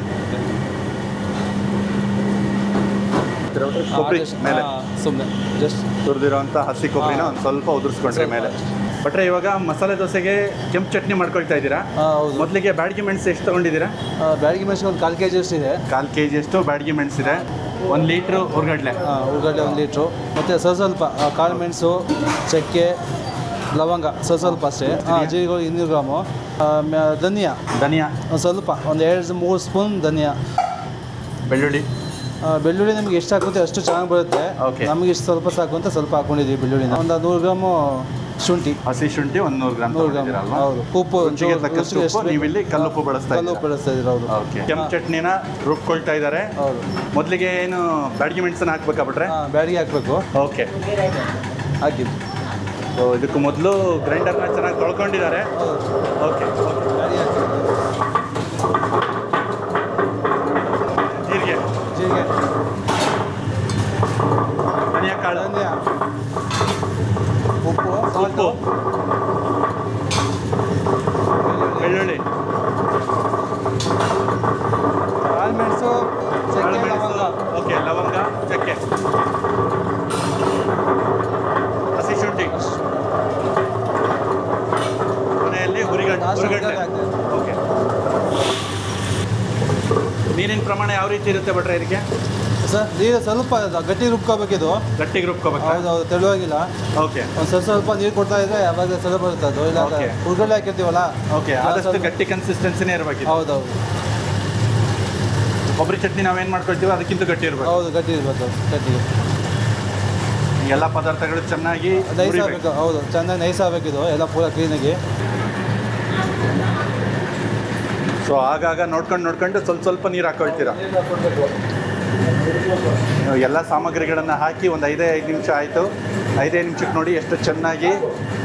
ಕೊಬ್ಬರಿ ಮೇಲೆ ಸುಮ್ಮನೆ ಜಸ್ಟ್ ತುರಿದಿರೋಂಥ ಹಸಿ ಕೊಬ್ಬರಿನ ಒಂದು ಸ್ವಲ್ಪ ಉದುರಿಸ್ಕೊಂಡ್ರೆ ಮೇಲೆ. ಭಟ್ರೆ ಇವಾಗ ಮಸಾಲೆ ದೋಸೆಗೆ ಕೆಂಪು ಚಟ್ನಿ ಮಾಡ್ಕೊಳ್ತಾ ಇದ್ದೀರಾ? ಹೌದು. ಮೊದಲಿಗೆ ಬ್ಯಾಡಗಿ ಮೆಣಸು ಎಷ್ಟು ತೊಗೊಂಡಿದ್ದೀರಾ? ಬ್ಯಾಡಗಿ ಮೆಣಸಿಗೆ ಒಂದು 1/4 kg ಅಷ್ಟು ಇದೆ. 1/4 kg ಅಷ್ಟು ಬ್ಯಾಡಗಿ ಮೆಣಸಿದೆ. 1 ಲೀಟ್ರು ಹುರ್ಗಡ್ಲೆ. ಉಳ್ಳಾಗಡ್ಡೆ 1 ಲೀಟ್ರು. ಮತ್ತು ಸ್ವಲ್ಪ ಕಾಳು ಮೆಣಸು, ಚಕ್ಕೆ, ಲವಂಗ ಸ್ವಲ್ಪ ಅಷ್ಟೇ. ಜೀರಿಗೆ 200 ಗ್ರಾಮು. ಧನಿಯಾ ಒಂದು ಸ್ವಲ್ಪ, ಒಂದು 2-3 ಸ್ಪೂನ್ ಧನಿಯಾ. ಬೆಳ್ಳುಳ್ಳಿ ಬೆಳ್ಳುಳ್ಳಿ ನಿಮಗೆ ಎಷ್ಟು ಹಾಕುತ್ತೆ ಅಷ್ಟು ಚೆನ್ನಾಗಿ ಬರುತ್ತೆ. Okay. ನಮಗೆ ಇಷ್ಟು ಸ್ವಲ್ಪ ಸಾಕು ಅಂತ ಸ್ವಲ್ಪ ಹಾಕೊಂಡಿದ್ದೀವಿ ಬೆಳ್ಳುಳ್ಳಿನ. ಒಂದು 100 ಗ್ರಾಮು ಶುಂಠಿ. ಹಸಿ ಶುಂಠಿ 100 ಗ್ರಾಮ್ 100 ಗ್ರಾಮ್. ತೊಗೊಂಡಿದ್ದೀರಲ್ವಾ? ಹೌದು. ಉಪ್ಪು ರುಚಿಗೆ ತಕ್ಕಷ್ಟು ಉಪ್ಪು. ನೀವು ಇಲ್ಲಿ ಕಲ್ಲುಪ್ಪು ಬಳಸ್ತಾ ಕಲ್ಲುಪ್ಪು ಬಳಸ್ತಾ ಇದ್ದೀರಾ? ಹೌದು. ಓಕೆ. ಕೆಂಪು ಚಟ್ನಿನ ರುಬ್ಕೊಳ್ತಾ ಇದ್ದಾರೆ. ಹೌದು. ಮೊದಲಿಗೆ ಏನು ಬ್ಯಾಡಗಿ ಮೆಣಸನ್ನ ಹಾಕ್ಬೇಕಾ ಭಟ್ರೆ? ಬ್ಯಾಡಿಗೆ ಹಾಕಬೇಕು. ಓಕೆ. ಹಾಕಿದ್ದು. ಸೊ ಇದಕ್ಕೂ ಮೊದಲು ಗ್ರೈಂಡರ್ನ ಚೆನ್ನಾಗಿ ತೊಳ್ಕೊಂಡಿದ್ದಾರೆ. ಹೌದು. ಓಕೆ. ಬ್ಯಾಡಿಗೆ ಹಾಕಿದ್ದು. ಜೀರಿಗೆ, ಜೀರಿಗೆ, ಧನಿಯಾ ಕಾಳು, ಧನಿಯಾ, ಉಪ್ಪು, ಉಪ್ಪು, ಬೆಳ್ಳುಳ್ಳಿ, ಕಾಳು ಮೆಣಸು, ಚಕ್ಕೆ, ಕಾಳುಮೆಣಸು, ಲವಂಗ. ಓಕೆ, ಲವಂಗ, ಚಕ್ಕೆ, ಹಸಿ ಶುಂಠಿ, ಕೊನೆಯಲ್ಲಿ ಹುರಿಗಡ್ಡೆ. ಓಕೆ. ನೀರಿನ ಪ್ರಮಾಣ ಯಾವ ರೀತಿ ಇರುತ್ತೆ ಭಟ್ರೆ ಇದಕ್ಕೆ? ಸರ್, ನೀರು ಸ್ವಲ್ಪ ಗಟ್ಟಿ ರುಬ್ಕೋಬೇಕಿದು. ಗಟ್ಟಿಗೆ ರುಬ್ಕೋಬೇಕು? ಹೌದು ಹೌದು, ತೆಳುವಾಗಿಲ್ಲ. ಓಕೆ. ಒಂದು ಸ್ವಲ್ಪ ನೀರು ಕೊಡ್ತಾ ಇದ್ರೆ ಯಾವಾಗ ಸಲ ಬರುತ್ತೆ ಅದು. ಇಲ್ಲ Okay. ಹುರ್ಗಡ್ಡೆ ಹಾಕಿರ್ತೀವಲ್ಲ. ಓಕೆ. ಆದಷ್ಟು ಗಟ್ಟಿ ಕನ್ಸಿಸ್ಟೆನ್ಸಿನೇ ಇರಬೇಕು. ಹೌದೌದು. ಕೊಬ್ಬರಿ ಚಟ್ನಿ ನಾವೇನು ಮಾಡ್ಕೊಳ್ತೀವೋ ಅದಕ್ಕಿಂತ ಗಟ್ಟಿ ಇರಬೇಕು. ಹೌದು, ಗಟ್ಟಿ ಇರಬೇಕು. ಗಟ್ಟಿ ಎಲ್ಲ ಪದಾರ್ಥಗಳು ಚೆನ್ನಾಗಿ ನೈಸ್ ಹುರಿಬೇಕು. ಆಗಬೇಕು. ಹೌದು, ಚೆನ್ನಾಗಿ ನೈಸ್ ಆಗಬೇಕಿದು ಎಲ್ಲ ಪೂರ ಕ್ಲೀನಾಗಿ. ಸೊ ಆಗಾಗ ನೋಡ್ಕೊಂಡು ಸ್ವಲ್ಪ ನೀರು ಹಾಕೊಳ್ತೀರಾ? ಎಲ್ಲ ಸಾಮಗ್ರಿಗಳನ್ನು ಹಾಕಿ ಒಂದು 5 ನಿಮಿಷ ಆಯಿತು. 5 ನಿಮಿಷಕ್ಕೆ ನೋಡಿ ಎಷ್ಟು ಚೆನ್ನಾಗಿ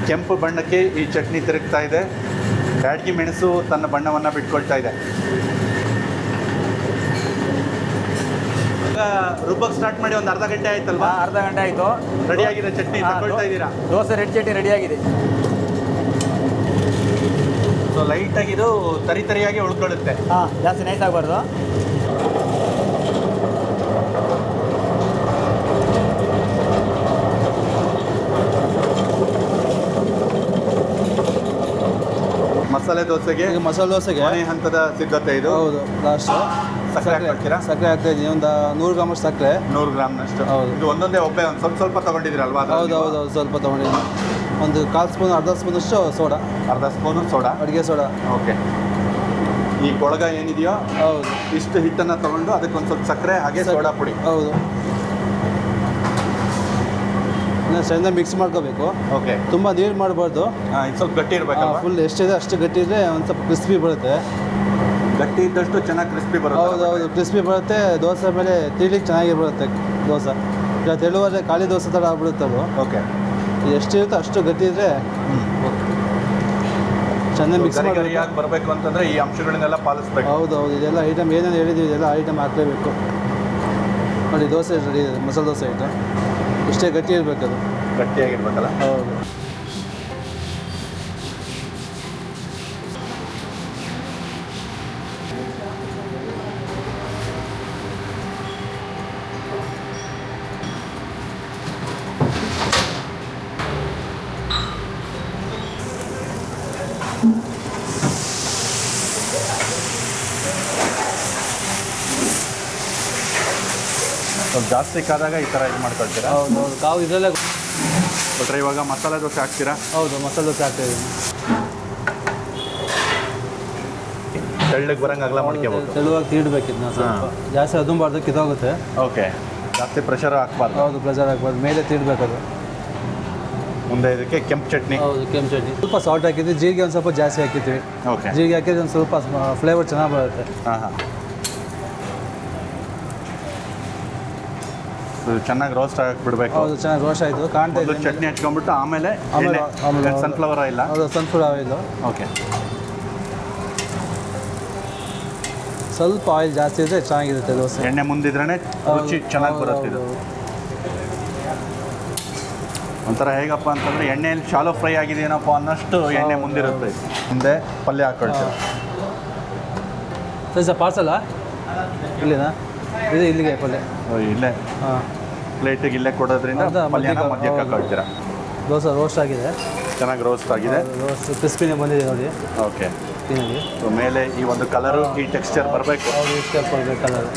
ಕೆಂಪು ಬಣ್ಣಕ್ಕೆ ಈ ಚಟ್ನಿ ತಿರುಗ್ತಾ ಇದೆ. ಬ್ಯಾಡಗಿ ಮೆಣಸು ತನ್ನ ಬಣ್ಣವನ್ನು ಬಿಟ್ಕೊಳ್ತಾ ಇದೆ. ಈಗ ರುಬ್ಬಕ್ಕೆ ಸ್ಟಾರ್ಟ್ ಮಾಡಿ ಒಂದು ಅರ್ಧ ಗಂಟೆ ಆಯ್ತಲ್ವಾ? ಅರ್ಧ ಗಂಟೆ ಆಯಿತು. ರೆಡಿಯಾಗಿದೆ ಚಟ್ನಿ, ತಗೊಳ್ತಾ ಇದ್ದೀರಾ? ದೋಸೆ ರೆಡ್ ಚಟ್ನಿ ರೆಡಿಯಾಗಿದೆ. ಸೊ ಲೈಟಾಗಿ ಇದು ತರಿಯಾಗಿ ಉಳ್ಕೊಳ್ಳುತ್ತೆ. ಹಾಂ, ಜಾಸ್ತಿ ನೈಸ್ ಆಗಬಾರ್ದು. ದೋಸೆಗೆ ಈಗ ಮಸಾಲೆ ದೋಸೆಗೆ ಕೊನೆ ಹಂತದ ಸಿದ್ಧತೆ ಇದು. ಹೌದು ಲಾಸ್ಟ್ ಸಕ್ಕರೆ ಹಾಕ್ತೀರಾ? ಸಕ್ಕರೆ ಹಾಕ್ತಾ ಇದ್ದೀನಿ, ಒಂದು 100 ಗ್ರಾಮಷ್ಟು ಸಕ್ಕರೆ. 100 ಗ್ರಾಮ್ನಷ್ಟು. ಹೌದು. ಇದು ಒಂದೊಂದೇ ಒಬ್ಬೆ ಒಂದು ಸ್ವಲ್ಪ ತೊಗೊಂಡಿದ್ದೀರಲ್ವಾ? ಹೌದು ಹೌದು ಹೌದು, ಸ್ವಲ್ಪ ತೊಗೊಂಡಿದ್ದೀನಿ. ಒಂದು 1/4 ಸ್ಪೂನ್ ಅರ್ಧ ಸ್ಪೂನಷ್ಟು ಸೋಡಾ, ಅರ್ಧ ಸ್ಪೂನು ಸೋಡಾ, ಅಡುಗೆ ಸೋಡಾ. ಓಕೆ. ಈ ಕೊಳಗ ಏನಿದೆಯೋ ಹೌದು, ಇಷ್ಟು ಹಿಟ್ಟನ್ನು ತಗೊಂಡು ಅದಕ್ಕೊಂದು ಸ್ವಲ್ಪ ಸಕ್ಕರೆ ಹಾಗೆ ಸೋಡಾ ಪುಡಿ. ಹೌದು. ಚೆನ್ನಾಗಿ ಮಿಕ್ಸ್ ಮಾಡ್ಕೋಬೇಕು. ಓಕೆ. ತುಂಬ ನೀರು ಮಾಡಬಾರ್ದು, ಇದು ಸ್ವಲ್ಪ ಗಟ್ಟಿ ಇರಬೇಕಲ್ವ? ಫುಲ್ ಎಷ್ಟಿದೆ ಅಷ್ಟು ಗಟ್ಟಿ ಇದ್ದರೆ ಒಂದು ಸ್ವಲ್ಪ ಕ್ರಿಸ್ಪಿ ಬರುತ್ತೆ. ಗಟ್ಟಿ ಇದ್ದಷ್ಟು ಚೆನ್ನಾಗಿ ಕ್ರಿಸ್ಪಿ ಬರುತ್ತೆ. ಹೌದು ಹೌದು, ಕ್ರಿಸ್ಪಿ ಬರುತ್ತೆ. ದೋಸೆ ಮೇಲೆ ತಿರ್ಲಿಕ್ಕೆ ಚೆನ್ನಾಗಿ ಬರುತ್ತೆ ದೋಸೆ. ಈಗ ತೆಳುವಾದರೆ ಖಾಲಿ ದೋಸೆ ಥರ ಆಗ್ಬಿಡುತ್ತೆ ಅದು. ಓಕೆ. ಎಷ್ಟಿರುತ್ತೋ ಅಷ್ಟು ಗಟ್ಟಿ ಇದ್ದರೆ ಚೆನ್ನಾಗಿ ಮಿಕ್ಸ್ ಮಾಡಿ ಬರಬೇಕು ಅಂತಂದರೆ ಈ ಅಂಶಗಳನ್ನೆಲ್ಲ ಪಾಲಿಸ್ಬೇಕು. ಹೌದು ಹೌದು, ಇದೆಲ್ಲ ಐಟಮ್ ಏನೇನು ಹೇಳಿದ್ದೀವಿ ಇದೆಲ್ಲ ಐಟಮ್ ಹಾಕಲೇಬೇಕು. ನೋಡಿ ದೋಸೆ ರೆಡಿ ಇದೆ, ಮಸಾಲೆ ದೋಸೆ ಐಟಮ್. ಇಷ್ಟೇ ಗಟ್ಟಿ ಇರಬೇಕು, ಅದು ಗಟ್ಟಿಯಾಗಿರ್ಬೇಕಲ್ಲ? ಹೌದು. ಸ್ವಲ್ಪ ಜಾಸ್ತಿ ಕಾದಾಗ ಈ ಥರ ಇದು ಮಾಡ್ಕೊಳ್ತೀರಾ? ಹೌದು ಹೌದು, ಕಾವು ಇದರಲ್ಲೇ. ಬಟ್ರೆ ಇವಾಗ ಮಸಾಲೆ ದೋಸೆ ಹಾಕ್ತೀರಾ? ಹೌದು, ಮಸಾಲೆ ದೋಸೆ ಹಾಕ್ತಾಯಿದ್ದೀನಿ. ತೆಳ್ಳಗೆ ಬರಂಗೆ ಅಗಲ ಮಾಡ್ಕೋಬೇಕು. ತೆಳುವಾಗಿ ತೀಡಬೇಕು ಇದನ್ನ ಸ್ವಲ್ಪ. ಜಾಸ್ತಿ ಅದುಂಬಾರ್ದು, ಕಿತ್ತೋಗುತ್ತೆ. ಓಕೆ. ಜಾಸ್ತಿ ಪ್ರೆಷರ್ ಹಾಕ್ಬಾರ್ದು. ಹೌದು, ಪ್ರೆಷರ್ ಹಾಕ್ಬಾರ್ದು, ಮೇಲೆ ತೀಡಬೇಕು ಅದು. ಮುಂದೆ ಇದಕ್ಕೆ ಕೆಂಪು ಚಟ್ನಿ. ಹೌದು, ಕೆಂಪು ಚಟ್ನಿ. ಸ್ವಲ್ಪ ಸಾಲ್ಟ್ ಹಾಕಿದ್ವಿ, ಜೀರಿಗೆ ಒಂದು ಸ್ವಲ್ಪ ಜಾಸ್ತಿ ಹಾಕಿರ್ತೀವಿ. ಓಕೆ. ಜೀರಿಗೆ ಹಾಕಿದ್ರೆ ಒಂದು ಸ್ವಲ್ಪ ಫ್ಲೇವರ್ ಚೆನ್ನಾಗಿ ಬರುತ್ತೆ. ಹಾಂ ಹಾಂ. ಚೆನ್ನಾಗಿ ರೋಸ್ಟ್ ಆಗಕ್ಕೆ ಬಿಡಬೇಕು. ಹೌದು, ಚೆನ್ನಾಗಿ ರೋಸ್ಟ್ ಆಯಿತು, ಕಾಣ್ತಾ ಇದೆ. ಚಟ್ನಿ ಹಚ್ಕೊಂಡ್ಬಿಟ್ಟು ಆಮೇಲೆ ಸನ್ಫ್ಲವರ್ ಆಯಿಲ್. ಹೌದು, ಸನ್ಫ್ಲವರ್ ಆಯಿಲ್. ಓಕೆ. ಸ್ವಲ್ಪ ಆಯಿಲ್ ಜಾಸ್ತಿ ಇದ್ದರೆ ಚೆನ್ನಾಗಿರುತ್ತೆ ದೋಸೆ. ಎಣ್ಣೆ ಮುಂದಿದ್ರೇ ರುಚಿ ಚೆನ್ನಾಗಿ ಬರುತ್ತೆ ಇದು. ಒಂಥರ ಹೇಗಪ್ಪ ಅಂತಂದರೆ ಎಣ್ಣೆಯಲ್ಲಿ ಶಾಲೋ ಫ್ರೈ ಆಗಿದೆಯೇನಪ್ಪ ಅನ್ನೋಷ್ಟು ಎಣ್ಣೆ ಮುಂದಿರುತ್ತೆ. ಮುಂದೆ ಪಲ್ಯ ಹಾಕ್ಕೊಳ್ತೀವಿ. ಸರಿ ಸರ್, ಪಾರ್ಸಲಾ ಇಲ್ಲಿನಾ? ಇದು ಇಲ್ಲಿಗೆ ಪಲ್ಯ. ಇಲ್ಲೇ ಹಾಂ, ಪ್ಲೇಟಿಗೆ ಇಲ್ಲೇ ಕೊಡೋದ್ರಿಂದ ಪಲ್ಯನ ಮಧ್ಯಕ್ಕೆ ಹಾಕೊಳ್ತೀರಾ? ದೋಸೆ ರೋಸ್ಟ್ ಆಗಿದೆ, ಚೆನ್ನಾಗಿ ರೋಸ್ಟ್ ಆಗಿದೆ. ರೋಸ್ಟ್ ಕ್ರಿಸ್ಪಿನೇ ಬಂದಿದೆ ನೋಡಿ. ಓಕೆ. ತಿನ್ನಿ. ಮೇಲೆ ಈ ಒಂದು ಕಲರು, ಈ ಟೆಕ್ಸ್ಚರ್ ಬರಬೇಕು. ಹೌದು, ಇಷ್ಟು ಕೊಡಬೇಕು ಕಲರ್.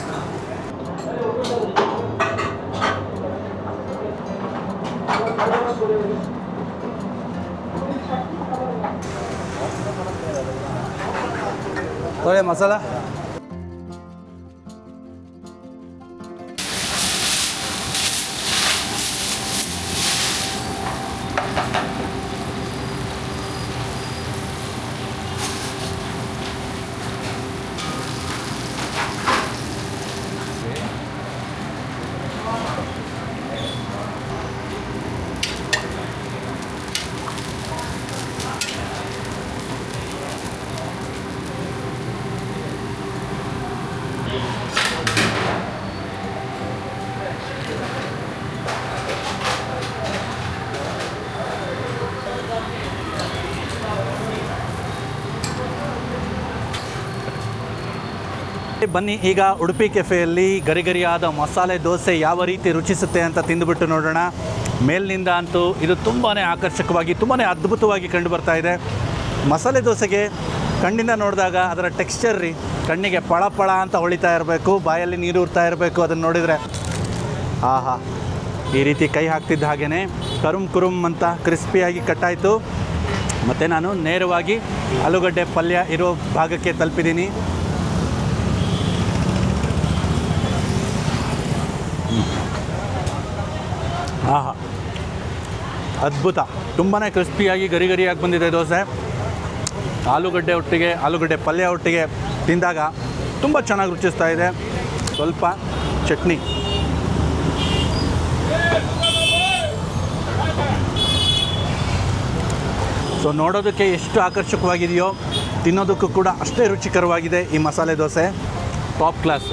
ತೊಳೆ ಮಸಾಲ. ಬನ್ನಿ ಈಗ ಉಡುಪಿ ಕೆಫೆಯಲ್ಲಿ ಗರಿಗರಿಯಾದ ಮಸಾಲೆ ದೋಸೆ ಯಾವ ರೀತಿ ರುಚಿಸುತ್ತೆ ಅಂತ ತಿಂದುಬಿಟ್ಟು ನೋಡೋಣ. ಮೇಲಿನಿಂದ ಅಂತೂ ಇದು ತುಂಬಾ ಆಕರ್ಷಕವಾಗಿ, ತುಂಬಾ ಅದ್ಭುತವಾಗಿ ಕಂಡು ಬರ್ತಾ ಇದೆ. ಮಸಾಲೆ ದೋಸೆಗೆ ಕಣ್ಣಿಂದ ನೋಡಿದಾಗ ಅದರ ಟೆಕ್ಸ್ಚರ್ ರೀ ಕಣ್ಣಿಗೆ ಪಳ ಪಳ ಅಂತ ಹೊಳಿತಾ ಇರಬೇಕು, ಬಾಯಲ್ಲಿ ನೀರು ಉರ್ತಾ ಇರಬೇಕು. ಅದನ್ನು ನೋಡಿದರೆ ಆಹಾ, ಈ ರೀತಿ ಕೈ ಹಾಕ್ತಿದ್ದ ಹಾಗೇ ಕರುಮ್ ಕುರುಮ್ ಅಂತ ಕ್ರಿಸ್ಪಿಯಾಗಿ ಕಟ್ಟಾಯಿತು. ಮತ್ತು ನಾನು ನೇರವಾಗಿ ಆಲೂಗಡ್ಡೆ ಪಲ್ಯ ಇರೋ ಭಾಗಕ್ಕೆ ತಲುಪಿದ್ದೀನಿ. ಆಹಾ, ಅದ್ಭುತ. ತುಂಬಾ ಕ್ರಿಸ್ಪಿಯಾಗಿ ಗರಿಗರಿಯಾಗಿ ಬಂದಿದೆ ದೋಸೆ. ಆಲೂಗಡ್ಡೆ ಒಟ್ಟಿಗೆ, ಆಲೂಗಡ್ಡೆ ಪಲ್ಯ ಒಟ್ಟಿಗೆ ತಿಂದಾಗ ತುಂಬ ಚೆನ್ನಾಗಿ ರುಚಿಸ್ತಾ ಇದೆ. ಸ್ವಲ್ಪ ಚಟ್ನಿ, ಸೊ ನೋಡೋದಕ್ಕೆ ಎಷ್ಟು ಆಕರ್ಷಕವಾಗಿದೆಯೋ ತಿನ್ನೋದಕ್ಕೂ ಕೂಡ ಅಷ್ಟೇ ರುಚಿಕರವಾಗಿದೆ ಈ ಮಸಾಲೆ ದೋಸೆ. ಟಾಪ್ ಕ್ಲಾಸ್,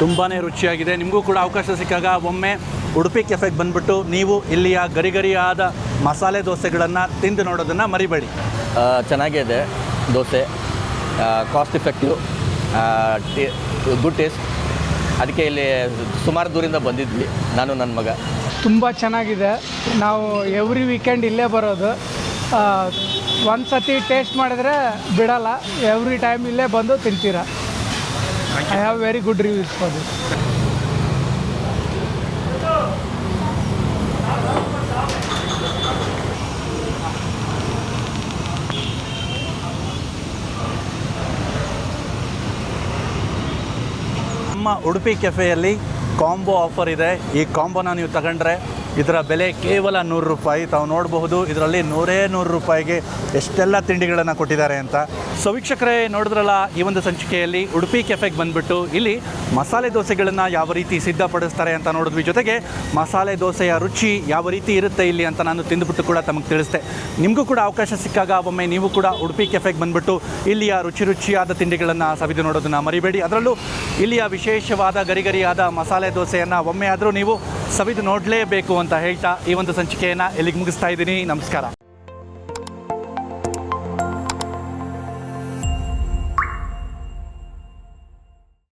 ತುಂಬಾ ರುಚಿಯಾಗಿದೆ. ನಿಮಗೂ ಕೂಡ ಅವಕಾಶ ಸಿಕ್ಕಾಗ ಒಮ್ಮೆ ಉಡುಪಿ ಕೆಫೆಗೆ ಬಂದುಬಿಟ್ಟು ನೀವು ಇಲ್ಲಿಯ ಗರಿಗರಿಯಾದ ಮಸಾಲೆ ದೋಸೆಗಳನ್ನು ತಿಂದು ನೋಡೋದನ್ನು ಮರಿಬೇಡಿ. ಚೆನ್ನಾಗಿದೆ dosa, cost effective, good taste. ಅದಕ್ಕೆ ಇಲ್ಲಿ ಸುಮಾರು ದೂರಿಂದ ಬಂದಿದ್ವಿ ನಾನು ನನ್ನ ಮಗ. ತುಂಬ ಚೆನ್ನಾಗಿದೆ. ನಾವು ಎವ್ರಿ ವೀಕೆಂಡ್ ಇಲ್ಲೇ ಬರೋದು. ಒಂದು ಸತಿ ಟೇಸ್ಟ್ ಮಾಡಿದ್ರೆ ಬಿಡಲ್ಲ, ಎವ್ರಿ ಟೈಮ್ ಇಲ್ಲೇ ಬಂದು ತಿಂತೀರಾ. I have very good reviews for this. ನಮ್ಮ ಉಡುಪಿ ಕೆಫೆಯಲ್ಲಿ ಕಾಂಬೋ ಆಫರ್ ಇದೆ. ಈ ಕಾಂಬೋನ ನೀವು ತಗೊಂಡ್ರೆ ಇದರ ಬೆಲೆ ಕೇವಲ 100 ರೂಪಾಯಿ. ತಾವು ನೋಡಬಹುದು ಇದರಲ್ಲಿ 100 ರೂಪಾಯಿಗೆ ಎಷ್ಟೆಲ್ಲ ತಿಂಡಿಗಳನ್ನು ಕೊಟ್ಟಿದ್ದಾರೆ ಅಂತ. ಸೊ ವೀಕ್ಷಕರೇ, ನೋಡಿದ್ರಲ್ಲ ಈ ಒಂದು ಸಂಚಿಕೆಯಲ್ಲಿ ಉಡುಪಿ ಕೆಫೆಗೆ ಬಂದುಬಿಟ್ಟು ಇಲ್ಲಿ ಮಸಾಲೆ ದೋಸೆಗಳನ್ನು ಯಾವ ರೀತಿ ಸಿದ್ಧಪಡಿಸ್ತಾರೆ ಅಂತ ನೋಡಿದ್ವಿ. ಜೊತೆಗೆ ಮಸಾಲೆ ದೋಸೆಯ ರುಚಿ ಯಾವ ರೀತಿ ಇರುತ್ತೆ ಇಲ್ಲಿ ಅಂತ ನಾನು ತಿಂದುಬಿಟ್ಟು ಕೂಡ ತಮಗೆ ತಿಳಿಸ್ದೆ. ನಿಮಗೂ ಕೂಡ ಅವಕಾಶ ಸಿಕ್ಕಾಗ ಒಮ್ಮೆ ನೀವು ಕೂಡ ಉಡುಪಿ ಕೆಫೆಗೆ ಬಂದುಬಿಟ್ಟು ಇಲ್ಲಿಯ ರುಚಿಯಾದ ತಿಂಡಿಗಳನ್ನು ಸವಿದು ನೋಡೋದನ್ನು ಮರಿಬೇಡಿ. ಅದರಲ್ಲೂ ಇಲ್ಲಿಯ ವಿಶೇಷವಾದ ಗರಿಗರಿಯಾದ ಮಸಾಲೆ ದೋಸೆಯನ್ನು ಒಮ್ಮೆ ಆದರೂ ನೀವು ಸವಿದು ನೋಡಲೇಬೇಕು ಅಂತ ಹೇಳ್ತಾ ಈ ಒಂದು ಸಂಚಿಕೆಯನ್ನು ಇಲ್ಲಿಗೆ ಮುಗಿಸ್ತಾ ಇದ್ದೀನಿ. ನಮಸ್ಕಾರ.